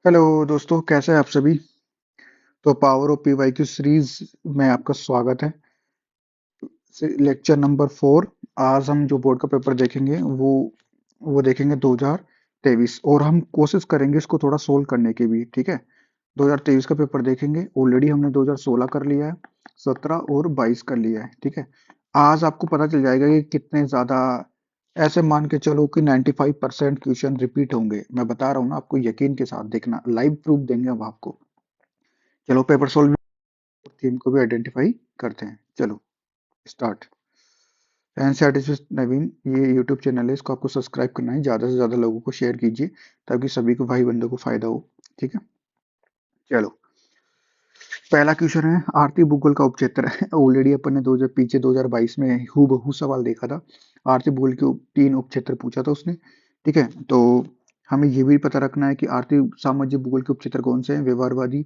Hello दोस्तों, कैसे हैं आप सभी। तो पावर ऑफ पीवाईक्यू सीरीज में आपका स्वागत है। Lecture number 4। आज हम जो बोर्ड का पेपर देखेंगे वो देखेंगे 2023, और हम कोशिश करेंगे इसको थोड़ा सोल्व करने की भी। ठीक है, 2023 का पेपर देखेंगे। ऑलरेडी हमने 2016 कर लिया है, 17 और 22 कर लिया है। ठीक है, आज आपको पता चल जाएगा कि कितने ज्यादा, ऐसे मान के चलो कि 95% क्वेश्चन रिपीट होंगे। मैं बता रहा हूँ ना, आपको यकीन के साथ देखना, लाइव प्रूफ देंगे हम आपको। चलो पेपर सोल्व थीम को भी आइडेंटिफाई करते हैं। चलो स्टार्ट। एनसीईआरटी नवीन, ये यूट्यूब चैनल है, इसको आपको सब्सक्राइब करना है। ज़्यादा से ज़्यादा लोगों को शेयर कीजिए ताकि सभी को, भाई बंधु को फायदा हो। ठीक है, चलो पहला क्वेश्चन है, आरती भूगोल का उपक्षेत्र है। ऑलरेडी अपन ने 2000 पीछे 2022 में हूबहू सवाल देखा था। आरती भूगोल के तीन उपक्षेत्र पूछा था उसने। ठीक है, तो हमें ये भी पता रखना है कि आरती सामाजिक भूगोल के उपक्षेत्र कौन से हैं। व्यवहारवादी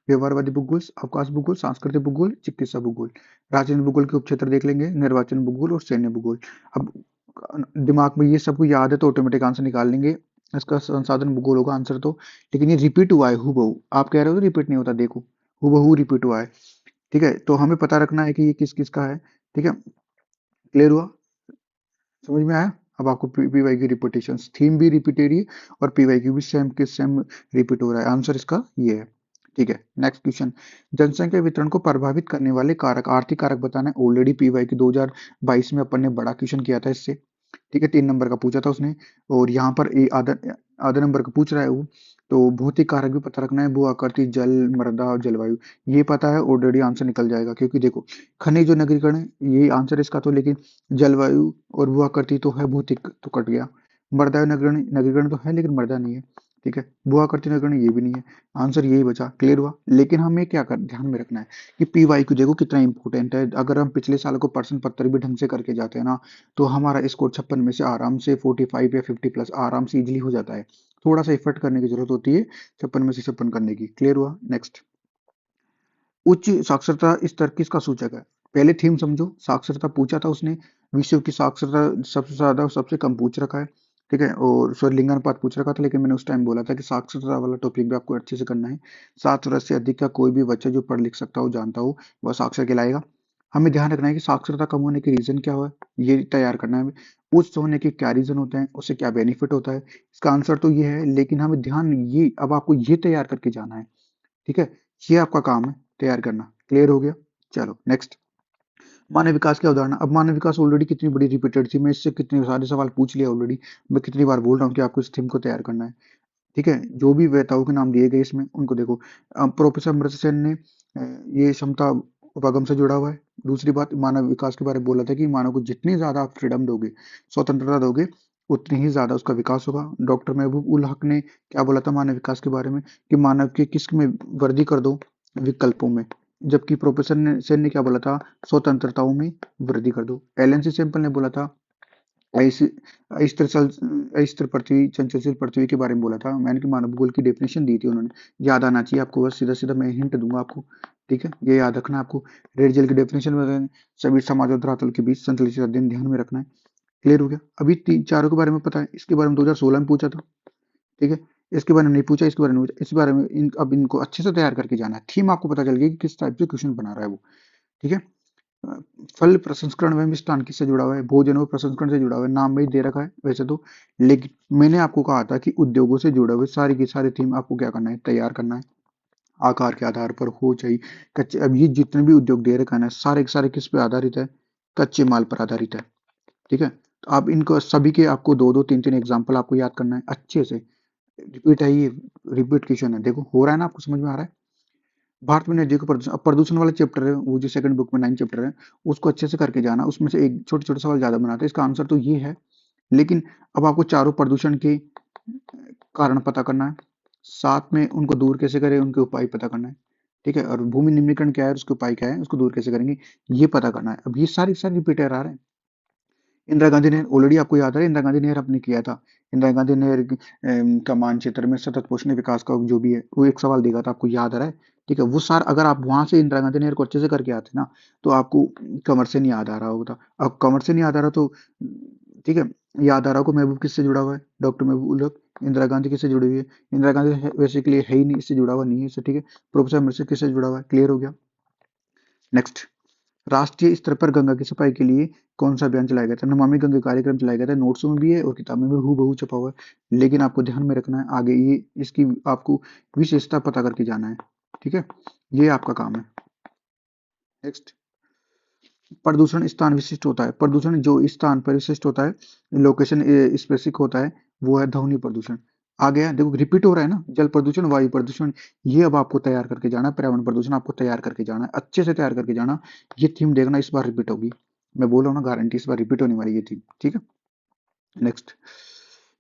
व्यवहारवादी भूगोल, अवकाश भूगोल, सांस्कृतिक भूगोल, चिकित्सा भूगोल। राजनीतिक भूगोल के उपक्षेत्र देख लेंगे, निर्वाचन भूगोल और सैन्य भूगोल। अब दिमाग में ये सबको याद है तो ऑटोमेटिक आंसर निकाल लेंगे। इसका संसाधन भूगोल होगा आंसर तो। लेकिन ये रिपीट हुआ है हूबहू, आप कह रहे हो तो रिपीट नहीं होता, देखो हूबहू रिपीट हुआ है। ठीक है, तो हमें पता रखना है कि ये किस किस का है। ठीक है, क्लियर हुआ, समझ में आया। अब आपको पीवाई की रिपीटेशन, थीम भी रिपीट हो रही है और पीवाई की भी सेम के सेम रिपीट हो रहा है। आंसर इसका ये है। ठीक है, नेक्स्ट क्वेश्चन। जनसंख्या वितरण को प्रभावित करने वाले कारक, आर्थिक कारक बताना है। ऑलरेडी पीवाई की 2022 में अपन ने बड़ा क्वेश्चन किया था इससे। ठीक है, 3 नंबर का पूछा था उसने, और यहाँ पर आधा आधा नंबर का पूछ रहा है वो। तो भौतिक कारक भी पता रखना है, भू आकृति, जल, मृदा और जलवायु। ये पता है, ऑलरेडी आंसर निकल जाएगा, क्योंकि देखो खनिज और नगरीकरण है, ये आंसर इसका तो। लेकिन जलवायु और भू आकृति तो है, भौतिक तो कट गया। मृदा और नगरीकरण, नगरीकरण तो है लेकिन मृदा नहीं है। ठीक है, भू आकृति नगरीकरण ये भी नहीं है। आंसर यही बचा, क्लियर हुआ। लेकिन हमें क्या कर ध्यान में रखना है कि पी वाई क्यू देखो कितना इंपॉर्टेंट है। अगर हम पिछले साल को प्रश्न पत्र भी ढंग से करके जाते हैं ना, तो हमारा स्कोर 56 में से आराम से 45 या 50 प्लस आराम से इजीली हो जाता है। थोड़ा सा एफर्ट करने की जरूरत होती है 56 में से 56 करने की। क्लियर हुआ, नेक्स्ट। उच्च साक्षरता स्तर किसका सूचक है। पहले थीम समझो, साक्षरता पूछा था उसने। विश्व की साक्षरता सबसे ज्यादा और सबसे कम पूछ रखा है। ठीक है, और सॉरी लिंगानुपात पूछ रखा था, लेकिन मैंने उस टाइम बोला था कि साक्षरता वाला टॉपिक भी आपको अच्छे से करना है। 7 वर्ष से अधिक का कोई भी बच्चा जो पढ़ लिख सकता हो, जानता हो, वह साक्षर कहलाएगा। हमें ध्यान रखना है कि साक्षरता कम होने के रीजन क्या हुआ, ये तैयार करना है हमें। उच्च होने के क्या रीजन होते हैं, उससे क्या बेनिफिट होता है। इसका आंसर तो ये है, लेकिन हमें ध्यान ये, अब आपको ये तैयार करके जाना है। ठीक है, ये आपका काम है तैयार करना। क्लियर हो गया, चलो नेक्स्ट। मानव विकास की अवधारणा। अब मानव विकास ऑलरेडी कितनी बड़ी रिपीटेड थी, मैं इससे कितने सारे सवाल पूछ लिया ऑलरेडी। मैं कितनी बार बोल रहा हूँ कि आपको इस थीम को तैयार करना है। ठीक है, जो भी वेताओं के नाम दिए गए इसमें उनको देखो। प्रोफेसर अमृत सेन ने ये समता उपागम से जुड़ा हुआ है। दूसरी बात, मानव विकास के बारे में बोला था कि मानव को जितनी ज्यादा आप फ्रीडम दोगे, स्वतंत्रता दोगे, उतनी ही ज्यादा उसका विकास होगा। डॉक्टर महबूब उल हक ने क्या बोला था मानव विकास के बारे में, कि मानव के किस में वृद्धि कर दो, विकल्पों में। जबकि प्रोफेसर ने सेन ने क्या बोला था, स्वतंत्रताओं में वृद्धि कर दो। एलन सी सैम्पल ने बोला था ऐसे अस्थिर पृथ्वी, चंचलशील पृथ्वी के बारे में बोला था। मैंने कि मानव भूगोल की डेफिनेशन दी थी उन्होंने, याद आना चाहिए आपको। बस सीधा सीधा मैं हिंट दूंगा आपको। ठीक है, ये याद रखना है आपको। रेड जेल की डेफिनेशन में सभी समाज और धरातल के बीच संतुलित अध्ययन ध्यान में रखना है। क्लियर हो गया। अभी तीन चारों के बारे में पता है, इसके बारे में 2016 में पूछा था। ठीक है, इसके बारे में नहीं पूछा, इसके बारे में नहीं पूछा, इस बारे में अब इनको अच्छे से तैयार करके जाना है। थीम आपको पता चल गई कि किस टाइप से क्वेश्चन बना रहा है वो। ठीक है, अ, फल प्रसंस्करण व मिष्टान किससे जुड़ा हुआ है, भोजन और प्रसंस्करण से जुड़ा हुआ है। नाम में ही दे रखा है वैसे तो, लेकिन मैंने आपको कहा था कि उद्योगों से जुड़े हुए सारी की सारी थीम आपको क्या करना है, तैयार करना है। आकार के आधार पर हो चाहिए कच्चे, अब ये जितने भी उद्योग दे रखा है ना, सारे के सारे किस पे आधारित है, कच्चे माल पर आधारित है। ठीक है, तो आप इनको सभी के आपको दो दो तीन तीन एग्जाम्पल आपको याद करना है अच्छे से। रिपीट है ये, रिपीट क्वेश्चन है, देखो हो रहा है ना, आपको समझ में आ रहा है। भारत में नदियों का प्रदूषण, अब प्रदूषण वाला चैप्टर है वो, जो सेकंड बुक में 9 चैप्टर है, उसको अच्छे से करके जाना। उसमें से एक छोटे छोटे सवाल ज्यादा बनाते हैं, इसका आंसर तो ये है। लेकिन अब आपको चारों प्रदूषण के कारण पता करना है, साथ में उनको दूर कैसे करें, उनके उपाय पता करना है। ठीक है, और भूमि निम्नीकरण क्या है, उसके उपाय क्या है, उसको दूर कैसे करेंगे, ये पता करना है। अब ये सारी सारी रिपीटर आ रहे हैं। इंदिरा गांधी नहर ऑलरेडी आपको याद है, इंदिरा गांधी नहर आपने किया था। इंदिरा गांधी नहर का मानचित्र में सतत पोषण विकास का जो भी है, वो एक सवाल देगा था, आपको याद आ रहा है। ठीक है, वो सार अगर आप वहां से इंदिरा गांधी नहर को अच्छे से करके आते ना, तो आपको कमर से नहीं याद आ रहा होगा। अब कमर से नहीं याद आ रहा तो ठीक है, याद आ रहा हो, महबूब किससे जुड़ा हुआ है, डॉक्टर महबूब उल हक। इंदिरा गांधी किससे जुड़ी हुई है? इंदिरा गांधी बेसिकली है ही नहीं, इससे जुड़ा हुआ नहीं है इससे, ठीक है। प्रोफेसर अमृतसर किससे जुड़ा हुआ है? क्लियर हो गया। नेक्स्ट, राष्ट्रीय स्तर पर गंगा की सफाई के लिए कौन सा अभियान चलाया गया था? नमामि गंगे कार्यक्रम चलाया गया था। नोट्सों में भी है और किताब में भी हूबहू छपा हुआ है, लेकिन आपको ध्यान में रखना है आगे, ये इसकी आपको विशेषता पता करके जाना है, ठीक है, ये आपका काम है। नेक्स्ट, प्रदूषण स्थान विशिष्ट होता है। प्रदूषण जो स्थान पर विशिष्ट होता है, लोकेशन स्पेसिफिक होता है, वो है ध्वनि प्रदूषण। आ गया, देखो रिपीट हो रहा है ना, जल प्रदूषण, वायु प्रदूषण, ये अब आपको तैयार करके जाना है। पर्यावरण प्रदूषण आपको तैयार करके जाना है, अच्छे से तैयार करके जाना। ये थीम देखना, इस बार रिपीट होगी, मैं बोल रहा हूँ ना, गारंटी इस बार रिपीट होने वाली ये थीम, ठीक है। नेक्स्ट,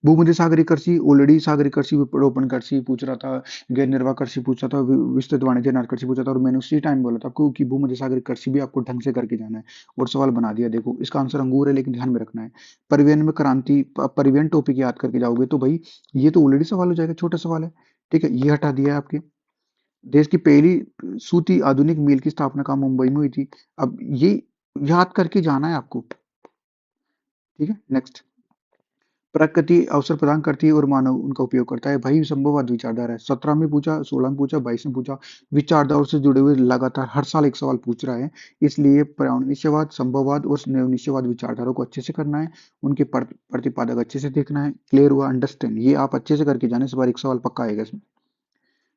भूमध्य सागरीय कृषि, ऑलरेडी सागरीय कृषि, विपणन कृषि पूछ रहा था, गैर निर्वाह कृषि पूछ रहा था, विस्तृत वाणिज्य नार कृषि पूछा था, और मैंने उसी टाइम बोला था आपको कि भूमध्य सागरीय कृषि भी आपको ढंग से करके जाना है, और सवाल बना दिया। देखो इसका आंसर अंगूर है, लेकिन ध्यान में रखना है। परिवहन में क्रांति, परिवहन टॉपिक याद करके जाओगे तो भाई ये तो ऑलरेडी सवाल हो जाएगा, छोटा सवाल है, ठीक है, ये हटा दिया है आपके। देश की पहली सूती आधुनिक मिल की स्थापना कहाँ? मुंबई में हुई थी। अब ये याद करके जाना है आपको, ठीक है। नेक्स्ट, प्रकृति अवसर प्रदान करती है और मानव उनका उपयोग करता है। भाई संभववाद विचारधारा है, 17 में पूछा, 16 में पूछा, 22 में पूछा। विचारधारा से जुड़े हुए लगातार हर साल एक सवाल पूछ रहा है, इसलिए पर्यावरण निश्चयवाद, संभववाद और नव निश्चयवाद विचारधारा को अच्छे से करना है, उनके प्रतिपादक अच्छे से देखना है। क्लियर हुआ? अंडरस्टैंड, ये आप अच्छे से करके जाने, इस बार एक सवाल पक्का आएगा इसमें।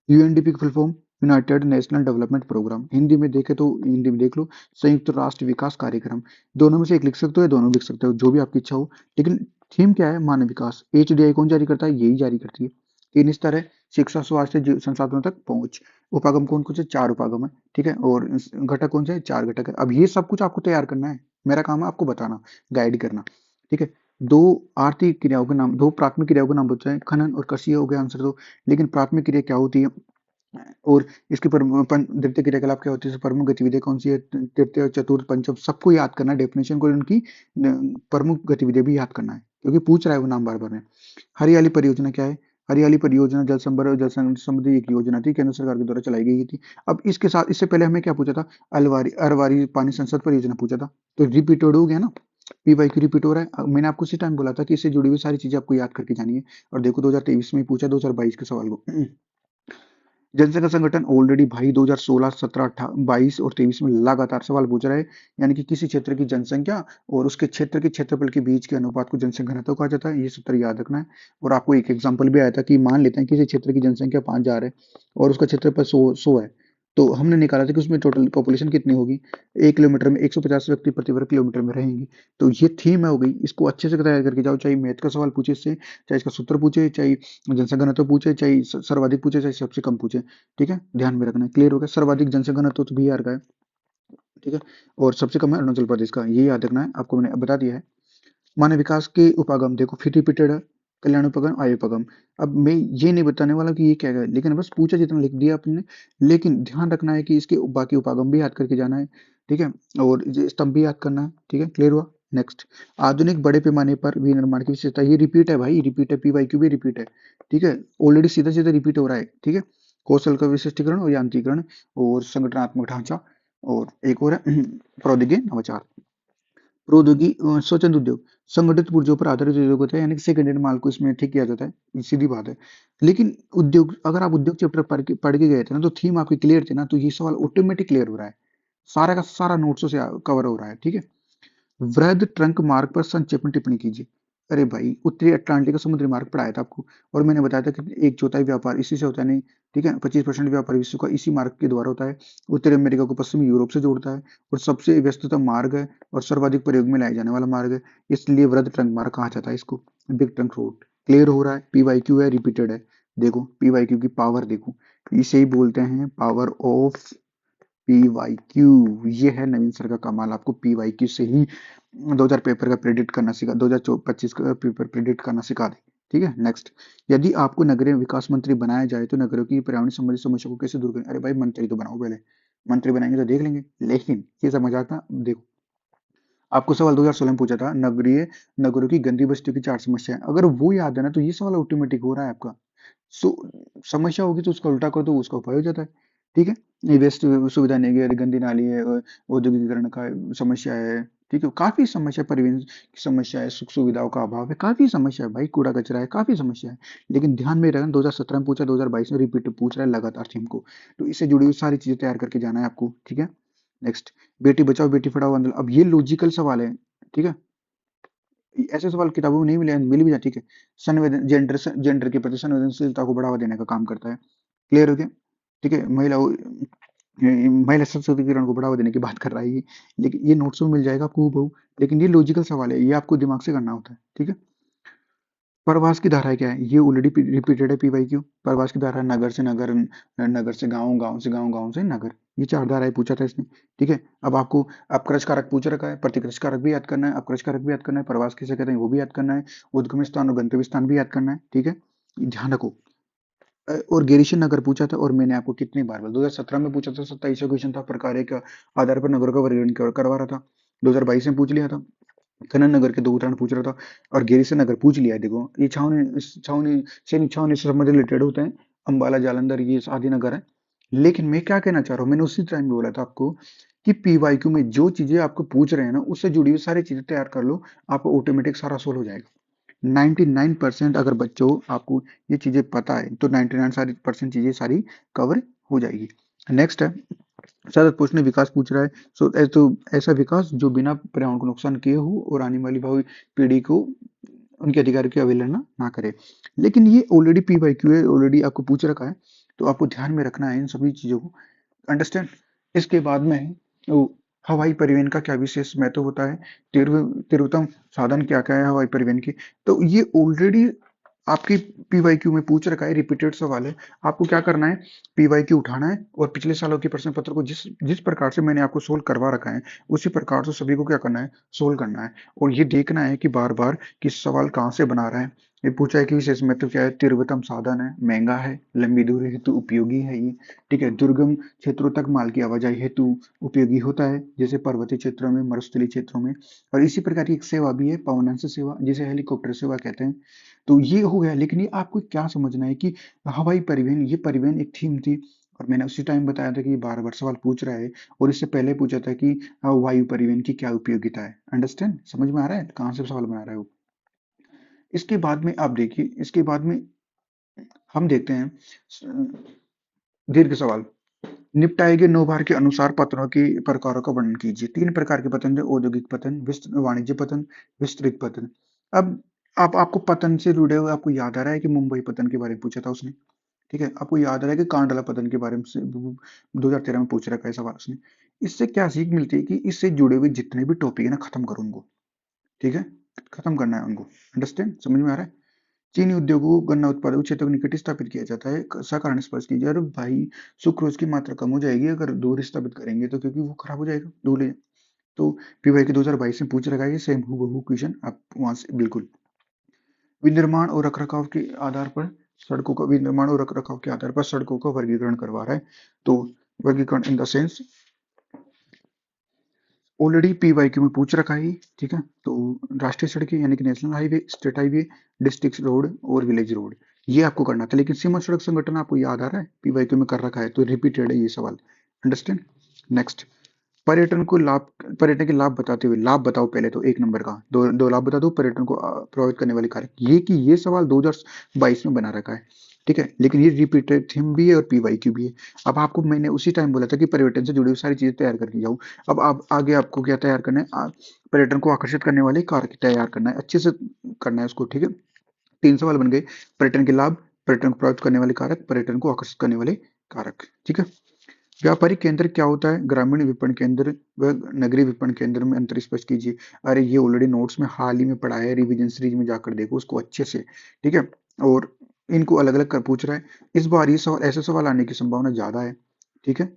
यूएनडीपी की full form, United National development program. Hindi में देखे तो हिंदी में देख लो, संयुक्त राष्ट्र विकास कार्यक्रम। दोनों में से एक लिख सकते हो या दोनों लिख सकते हो, जो भी आपकी इच्छा हो, लेकिन थीम क्या है? मानव विकास। एचडीआई कौन जारी करता है? यही जारी करती है। तीन स्तर है, शिक्षा, स्वास्थ्य, संसाधनों तक पहुंच। उपागम कौन कौन से? 4 उपागम है, ठीक है, और घटक कौन से? 4 घटक है। अब ये सब कुछ आपको तैयार करना है, मेरा काम है आपको बताना, गाइड करना, ठीक है। दो आर्थिक क्रियाओं के नाम, दो प्राथमिक क्रियाओं के नाम बता है, खनन और कृषि हो गया आंसर दो। लेकिन प्राथमिक क्रिया क्या होती है और इसकी द्वितीय क्रियाकलाप क्या होती है, प्रमुख गतिविधियां कौन सी है, तृतीय, चतुर्थ, पंचम, सबको याद करना है, डेफिनेशन को, उनकी प्रमुख गतिविधियां भी याद करना है, क्योंकि पूछ रहा है वो नाम बार बार में। हरियाली परियोजना क्या है? हरियाली परियोजना जल संभर और जल संबंधी एक योजना थी, केंद्र सरकार के द्वारा चलाई गई थी। अब इसके साथ, इससे पहले हमें क्या पूछा था? अलवारी अरवारी पानी संसद परियोजना पूछा था, तो रिपीटेड हो गया ना, पीवाई क्यू रिपीट हो रहा है। मैंने आपको उसी टाइम बोला था कि इससे जुड़ी हुई सारी चीजें आपको याद करके जानी है, और देखो 2023 में पूछा, 2022 के सवाल को। जनसंघ संगठन, ऑलरेडी भाई 2016, 17, 22 और 23 में लगातार सवाल पूछ रहा है, यानी कि किसी क्षेत्र की जनसंख्या और उसके क्षेत्र के क्षेत्रफल के बीच के अनुपात को जनसंघ घनत्व कहा जाता है, ये सूत्र याद रखना है। और आपको एक एग्जांपल भी आया था कि मान लेते हैं किसी क्षेत्र की जनसंख्या 5,000 है और उसका क्षेत्रफल 100 है, तो हमने निकाला था कि उसमें टोटल पॉपुलेशन कितनी होगी, 1 किलोमीटर में 150 व्यक्ति प्रति वर्ग किलोमीटर में रहेंगे। तो ये थीम है हो गई, इसको अच्छे से तैयार करके जाओ, चाहे मैथ का सवाल पूछे इससे, चाहे इसका सूत्र पूछे, चाहे जनसंख्या घनत्व पूछे, चाहे सर्वाधिक पूछे, चाहे सबसे कम पूछे, ठीक है, ध्यान में रखना है। क्लियर हो गया? सर्वाधिक जनसंख्या घनत्व तो बिहार का है, ठीक है, और सबसे कम है अरुणाचल प्रदेश का, ये याद रखना है, आपको मैंने बता दिया है। मानव विकास के उपागम देखो, फिर रिपीटेड है, कल्याण उपगम, आय उपगम। अब मैं ये नहीं बताने वाला कि ये क्या है, लेकिन बस पूछा जितना लिख दिया आपने, लेकिन ध्यान रखना है कि इसके बाकी उपागम भी याद करके जाना है, ठीक है, और ये स्तंभ भी याद करना है, ठीक है। क्लियर हुआ? नेक्स्ट, आधुनिक बड़े पैमाने पर विनिर्माण की विशेषता, ये रिपीट है भाई, रिपीट है, पीवाईक्यू भी रिपीट है, ठीक है, ऑलरेडी सीधा सीधा रिपीट हो रहा है, ठीक है। कौशल का विशिष्टीकरण और यांत्रिकरण और संगठनात्मक ढांचा, और एक और है प्रौद्योगिकी नवाचार। प्रौद्योगिकी स्वचालित उद्योग, संगठित ऊर्जा पर आधारित उद्योग होता है, यानी कि सेकेंड हैंड माल को इसमें ठीक किया जाता है, ये सीधी बात है। लेकिन उद्योग, अगर आप उद्योग चैप्टर पढ़ के गए थे ना, तो थीम आपकी क्लियर थी ना, तो ये सवाल ऑटोमेटिक क्लियर हो रहा है, सारा का सारा नोट्सों से कवर हो रहा है, ठीक है। वृहद ट्रंक मार्ग पर संक्षेप में टिप्पणी कीजिए। अरे भाई, उत्तरी अटलांटिक का समुद्री मार्ग पढ़ाया था आपको, और मैंने बताया था कि एक चौथाई व्यापार इसी से होता है, नहीं, ठीक है, 25% व्यापार विश्व का इसी मार्ग के द्वारा होता है। उत्तरी अमेरिका को पश्चिमी यूरोप से जोड़ता है, और सबसे व्यस्ततम मार्ग है, और सर्वाधिक प्रयोग में लाया जाने वाला मार्ग है, इसलिए वृहद ट्रंक मार्ग कहा जाता है इसको, बिग ट्रंक रोड। क्लियर हो रहा है? पीवाईक्यू है, रिपीटेड है, देखो पीवाईक्यू की पावर देखो, इसे ही बोलते हैं पावर ऑफ पीवाईक्यू, ये है नवीन सर का कमाल, आपको पीवाईक्यू से ही 2000 पेपर का प्रेडिक्ट करना सिखा, 2025 का पेपर प्रेडिक्ट करना सिखा दे, ठीक है। नेक्स्ट, यदि आपको नगरीय विकास मंत्री बनाया जाए तो नगरों की पर्यावरण संबंधी समस्या को कैसे दूर करें? अरे भाई मंत्री तो बनाओ पहले, मंत्री बनाएंगे तो देख लेंगे, लेकिन ये समझ आता, देखो आपको सवाल 2016 में पूछा था, नगरीय नगरों की गंदी बस्तियों की 4 समस्याएं, अगर वो याद है ना, तो ये सवाल ऑटोमेटिक हो रहा है आपका। सो समस्या होगी तो उसका उल्टा कर दो, उसका उपाय हो जाता है, ठीक है। ये वेस्ट सुविधा नहीं है, गंदी नाली है, औद्योगिकरण का समस्या है, ठीक है, काफी समस्या, परिवहन की समस्या है, सुख सुविधाओं का अभाव है, काफी समस्या है भाई, कूड़ा कचरा है, काफी समस्या है। लेकिन ध्यान में रखना, 2017 में पूछा, 2022 में रिपीट पूछ रहा है लगातार थीम को। तो इससे जुड़ी हुई सारी चीजें तैयार करके जाना है आपको, ठीक है। नेक्स्ट, बेटी बचाओ बेटी पढ़ाओ आंदोलन, अब ये लॉजिकल सवाल है, ठीक है। ऐसे सवाल किताबों में नहीं मिले, मिल भी जाए, ठीक है। संवेदन जेंडर जेंडर के प्रति संवेदनशीलता को बढ़ावा देने का काम करता है। क्लियर हो गया, ठीक है। महिला सशक्तिकरण को बढ़ावा देने की बात कर रहा है ये, लेकिन ये नोट्स में मिल जाएगा आपको हूबहू। लेकिन ये लॉजिकल सवाल है, ये आपको दिमाग से करना होता है, ठीक है। प्रवास की धाराएं क्या है, ये ऑलरेडी रिपीटेड है पीवाई क्यू। प्रवास की धारा, नगर से नगर, नगर से गांव, गांव से गांव, गांव से नगर, ये चार धाराएं पूछा था इसने, ठीक है। अब आपको अपकृष्ट कारक पूछ रखा है, प्रतिकृष्ट कारक भी याद करना है, अपकृष्ट कारक भी याद करना है, प्रवास किसे कहते हैं वो भी याद करना है, उद्गम स्थान और गंतव्य स्थान भी याद करना है, ठीक है। ध्यान रखो। और गिरीशन नगर पूछा था, और मैंने आपको कितनी बार बोला, 2017 में पूछा था, 27 क्वेश्चन था, प्रकार के आधार पर नगरों का वर्गीकरण करवा रहा था। 2022 में पूछ लिया था, खनन नगर के दो उदाहरण पूछ रहा था, और गिरिशन नगर पूछ लिया है। देखो ये छावनी सैनिक छावनी से संबंधित रिलेटेड होते हैं, अंबाला जालंधर ये आदि नगर है। लेकिन मैं क्या कहना चाह रहा हूँ, मैंने उसी टाइम में बोला था आपको कि पीवाईक्यू में जो चीजें आपको पूछ रहे हैं ना, उससे जुड़ी हुई सारी चीजें तैयार कर लो, आपको ऑटोमेटिक सारा सोल्व हो जाएगा। 99% अगर बच्चों आपको ये चीजें पता है, तो 99 सारी परसेंट चीजें सारी कवर हो जाएगी। नेक्स्ट है, सतत पोषण विकास पूछ रहा है। तो ऐसा विकास जो बिना पर्यावरण को नुकसान किए हो और आने वाली भावी पीढ़ी को उनके अधिकार की अवहेलना ना करे। लेकिन ये ऑलरेडी पीवाईक्यू है, ऑलरेडी आपको पूछ रखा है, तो आपको ध्यान में रखना है इन सभी चीजों को, अंडरस्टैंड। इसके बाद में है, वो हवाई परिवहन का क्या विशेष महत्व होता है, तीव्रतम साधन क्या क्या है हवाई परिवहन की। तो ये ऑलरेडी आपकी पीवाईक्यू में पूछ रखा है, रिपीटेड सवाल है। आपको क्या करना है, पीवाईक्यू उठाना है, और पिछले सालों के प्रश्न पत्र को जिस जिस प्रकार से मैंने आपको सोल्व करवा रखा है, उसी प्रकार से सभी को क्या करना है, सोल्व करना है। और ये देखना है कि बार बार किस सवाल कहाँ से बना रहा है। ये पूछा है कि विशेष महत्व क्या है, तीव्रतम साधन है, महंगा है, लंबी दूरी हेतु उपयोगी है ये, ठीक है। दुर्गम क्षेत्रों तक माल की आवाजाही हेतु उपयोगी होता है, जैसे पर्वतीय क्षेत्रों में, मरुस्थलीय क्षेत्रों में। और इसी प्रकार की एक सेवा भी है, पवनांश सेवा, जिसे हेलीकॉप्टर सेवा कहते हैं। तो ये हो गया। लेकिन ये आपको क्या समझना है कि हवाई परिवहन, ये परिवहन एक थीम थी, और मैंने उसी टाइम बताया था कि बार बार सवाल पूछ रहा है। और इससे पहले पूछा था कि वायु परिवहन की क्या उपयोगिता है। अंडरस्टैंड, समझ में आ रहा है कहाँ से सवाल बना रहा है वो। इसके बाद में आप देखिए, इसके बाद में हम देखते हैं दीर्घ सवाल। निपटाए गए 9 भार के अनुसार पतनों के प्रकारों का वर्णन कीजिए। 3 प्रकार के पतन थे, औद्योगिक पतन, वाणिज्य पतन, विस्तृत पतन। अब आप आपको पतन से जुड़े हुए आपको याद आ रहा है कि मुंबई पतन के बारे में पूछा था उसने, ठीक है। आपको याद आ रहा है कि कांडला पतन के बारे में 2013 में पूछ रखा है सवाल उसने। इससे क्या सीख मिलती है कि इससे जुड़े हुए जितने भी टॉपिक है ना, खत्म करो उनको, ठीक है। खत्म करना है उनको, अंडरस्टैंड, समझ में आ रहा है। चीनी उद्योगों को गन्ना उत्पादक क्षेत्रों के निकट स्थापित किया जाता है, सकारण स्पर्श कीजिए। अरे भाई, सुक्रोज की मात्रा कम हो जाएगी अगर दूर स्थापित करेंगे तो, क्योंकि वो खराब हो जाएगा धूल। तो पीवाई के 2022 में पूछ रखा है, सेम हूबहू क्वेश्चन आप वहां से बिल्कुल। विनिर्माण और रखरखाव के आधार पर सड़कों का, विनिर्माण और रखरखाव के आधार पर सड़कों का वर्गीकरण करवा रहा है। तो वर्गीकरण in the sense already PYQ में पूछ रखा है, ठीक है। तो राष्ट्रीय सड़कें यानी कि national highway, state highway, district road और विलेज रोड, ये आपको करना था। लेकिन सीमा सड़क संगठन आपको याद आ रहा है, पीवाईक्यू में कर रखा है, तो रिपीटेड है ये सवाल, अंडरस्टैंड। नेक्स्ट, पर्यटन को लाभ, पर्यटन के लाभ बताते हुए, लाभ बताओ पहले तो, एक नंबर का दो दो लाभ बता दो पर्यटन को प्रभावित करने वाले कारक। ये कि ये सवाल 2022 में बना रखा है, ठीक है। लेकिन ये रिपीटेड थीम भी है और पीवाईक्यू भी है। अब आपको मैंने उसी टाइम बोला था कि पर्यटन से जुड़ी हुई सारी चीजें तैयार करके जाऊँ। अब आप आगे आपको क्या तैयार करना है, पर्यटन को आकर्षित करने वाले कारक तैयार करना है, अच्छे से करना है उसको, ठीक है। 3 सवाल बन गए, पर्यटन के लाभ, पर्यटन को प्रभावित करने वाले कारक, पर्यटन को आकर्षित करने वाले कारक, ठीक है। व्यापारिक केंद्र क्या होता है, ग्रामीण विपणन केंद्र व नगरीय विपणन केंद्र में अंतर स्पष्ट कीजिए। अरे ये ऑलरेडी नोट्स में हाल ही में पढ़ा है, रिवीजन सीरीज में जाकर देखो उसको अच्छे से, ठीक है। और इनको अलग अलग कर पूछ रहा है। इस बार ये सवाल, ऐसे सवाल आने की संभावना ज्यादा है, ठीक है।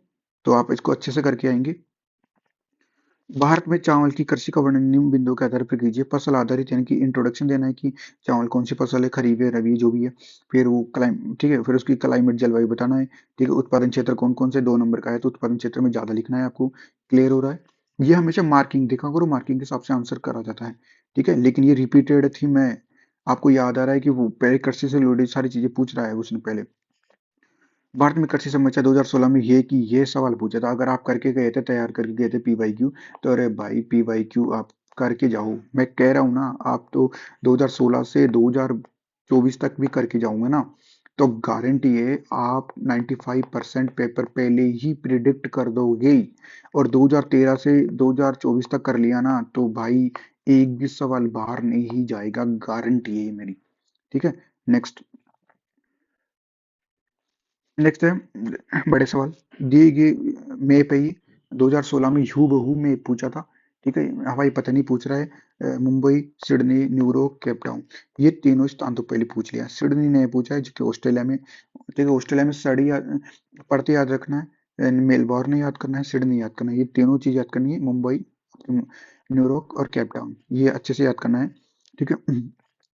तो आप इसको अच्छे से करके आएंगे। भारत में चावल की कृषि का वर्णन निम्न बिंदुओं के आधार पर कीजिए। फसल आधारित यानी कि इंट्रोडक्शन देना है कि चावल कौन सी फसल है, खरीफ है, रबी, जो भी है। फिर वो ठीक है, फिर उसकी क्लाइमेट, जलवायु बताना है, ठीक है। उत्पादन क्षेत्र कौन कौन से, 2 नंबर का है, तो उत्पादन क्षेत्र में ज्यादा लिखना है आपको। क्लियर हो रहा है। ये हमेशा मार्किंग देखा करो, मार्किंग के हिसाब से आंसर करा जाता है, ठीक है। लेकिन ये रिपीटेड थी, मैं आपको याद आ रहा है कि वो पहले कृषि से रिलेटेड सारी चीजें पूछ रहा है उसने पहले। भारत में कृषि समस्या 2016 में ये सवाल पूछा था। अगर आप करके गए थे, तैयार करके गए थे पीवाईक्यू, तो अरे भाई पीवाईक्यू आप करके जाओ। मैं कह रहा हूँ ना, आप तो 2016 से 2024 तक भी करके जाऊंगा ना, तो गारंटी है आप 95% पेपर पहले ही प्रिडिक्ट कर दोगे ही। और 2013 से 2024 तक कर लिया ना, तो भाई एक भी सवाल बाहर नहीं जाएगा, गारंटी है ये मेरी। ठीक है। नेक्स्ट। नेक्स्ट है बड़े सवाल। दिए गए मैप है ये, 2016 में हूबहू में पूछा था। ठीक है। हवाई पता नहीं पूछ रहा है। Mumbai, Sydney, New York, Cape Town, ये तीनों स्थान तो पहले पूछ लिया। सिडनी ने पूछा है जो कि ऑस्ट्रेलिया में। ठीक है। ऑस्ट्रेलिया में सड़ी पढ़ते याद रखना है, मेलबॉर्न याद करना है, सिडनी याद करना है, ये तीनों चीज याद करनी है। मुंबई, न्यूयॉर्क और केप टाउन, ये अच्छे से याद करना है। ठीक है।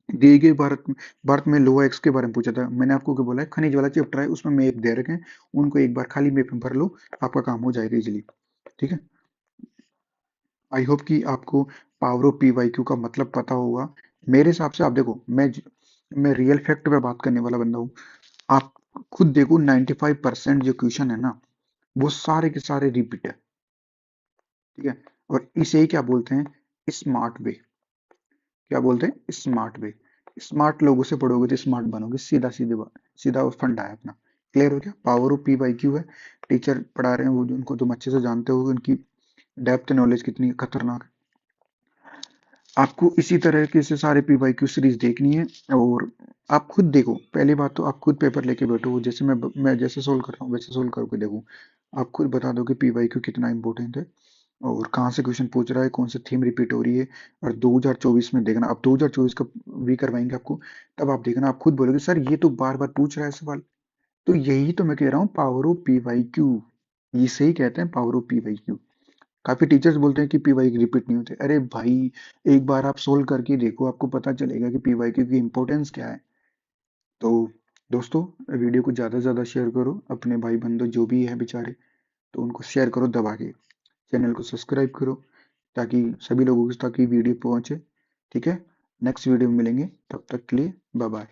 दिए गए भारत में लोहा एक्स के बारे में पूछा था। मैंने आपको क्या बोला है, खनिज वाला चैप्टर है, उसमें मैप दे रखे हैं, उनको एक बार खाली मैप में भर लो, आपका काम हो जाएगा इजीली। ठीक है। आई होप कि आपको power of P Y Q का मतलब पता होगा। मेरे हिसाब से आप देखो, मैं रियल फैक्ट पे बात करने वाला बंदा हूँ। आप खुद देखो, 95% जो क्वेश्चन है ना, वो सारे के सारे रिपीट है। ठीक है। और इसे ही क्या बोलते हैं, स्मार्ट वे। क्या बोलते हैं, स्मार्ट वे। स्मार्ट लोगों से पढ़ोगे तो स्मार्ट बनोगे, सीधा सीधे बात, सीधा फंडा है अपना। क्लियर हो गया। Power of P Y Q है। टीचर पढ़ा रहे हैं वो, उनको तुम अच्छे से जानते हो, उनकी डेप्थ नॉलेज कितनी खतरनाक है। आपको इसी तरीके से सारे पी वाई क्यू सीरीज देखनी है। और आप खुद देखो, पहली बात तो आप खुद पेपर लेके बैठो, जैसे मैं जैसे सोल्व कर रहा हूँ वैसे सोल्व करके देखो। आप खुद बता दो कि पी वाई क्यू कितना इंपॉर्टेंट है, और कहाँ से क्वेश्चन पूछ रहा है, कौन सी थीम रिपीट हो रही है। और 2024 में देखना, अब 2024 का भी करवाएंगे आपको, तब आप देखना, आप खुद बोलोगे सर ये तो बार बार पूछ रहा है सवाल। तो यही तो मैं कह रहा हूँ, power of P Y Q, इसे ही कहते हैं power of P Y Q. काफी टीचर्स बोलते हैं कि पी वाई रिपीट नहीं होते, अरे भाई एक बार आप सोल्व करके देखो, आपको पता चलेगा कि पी वाई क्यू की इंपॉर्टेंस क्या है। तो दोस्तों, वीडियो को ज्यादा से ज्यादा शेयर करो, अपने भाई बंधु जो भी है बेचारे, तो उनको शेयर करो दबा के। चैनल को सब्सक्राइब करो, ताकि सभी लोगों तक ये वीडियो पहुंचे। ठीक है। नेक्स्ट वीडियो में मिलेंगे, तब तक के लिए बाय बाय।